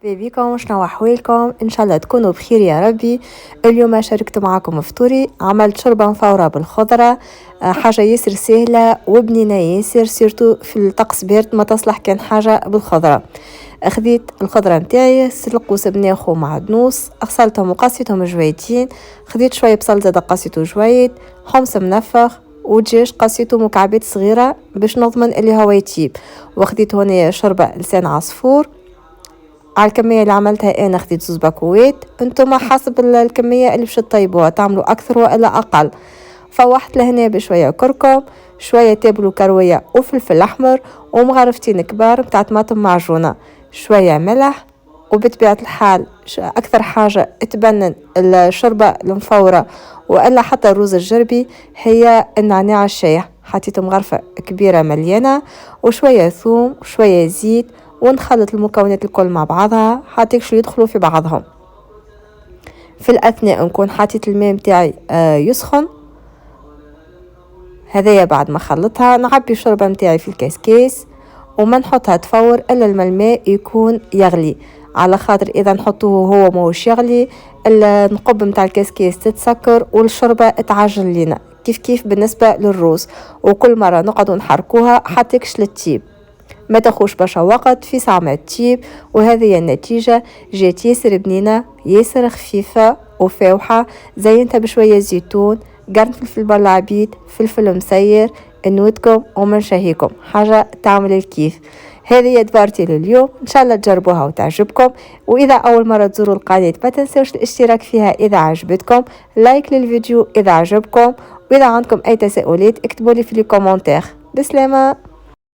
مرحبا بكم، شنو أحوالكم؟ إن شاء الله تكونوا بخير يا ربي. اليوم شاركت معكم فطوري، عملت شوربة مفورة بالخضرة. حاجة ياسر سهلة وبنينة ياسر، سيرتو في الطقس بارد ما تصلح كان حاجة بالخضرة. أخذت الخضرة متاعي، سلق وسبناخ ومعدنوس، غسلتهم وقصيتهم جويتين. خذيت شوية بصل زاد قصيته جويت، حمص منفخ ودجاج قصيته مكعبات صغيرة باش نضمن اللي هو يطيب. وخذيت هنا شوربة لسان عصفور. على الكمية اللي عملتها أنا خديت 2 باكوات، انتم حسب الكمية اللي باش تطيبوها تعملوا أكثر وإلا أقل. فوحت لهنا بشوية كركم، شوية تابل وكروية وفلفل أحمر ومغرفتين كبار متاع طماطم معجونة، شوية ملح. وبطبيعة الحال أكثر حاجة تبنن الشوربة المفورة وإلا حتى الرز الجربي هي النعناع الشايح. حطيت مغرفة كبيرة مليانة وشوية ثوم وشوية زيت، ونخلط المكونات الكل مع بعضها حتى يدخلوا في بعضهم. في الأثناء نكون حطيت الماء متاعي يسخن. هذايا بعد ما خلطها نعبي الشوربة متاعي في الكاسكاس وما نحطها تفور إلا لما الماء يكون يغلي، على خاطر إذا نحطوه هو موش يغلي النقب متاع الكاسكاس تتسكر والشوربة تعجن لنا. كيف بالنسبة للروز، وكل مرة نقعدوا نحركوها حتى يكشل التيب، ما تاخوش برشا وقت، في ساعة ما تجيب. وهذه النتيجة جات ياسر بنينة ياسر خفيفة وفاوحة. زينتها بشوية زيتون، قرن فلفل بالعبيد، فلفل مسير، نودكم ومن شهيكم، حاجة تعمل الكيف. هذه دبارتي لليوم، ان شاء الله تجربوها وتعجبكم. واذا اول مرة تزوروا القناة ما تنسوش الاشتراك فيها اذا عجبتكم، لايك للفيديو اذا عجبكم، واذا عندكم اي تساؤلات اكتبوا لي في الكومنتات. بسلامة.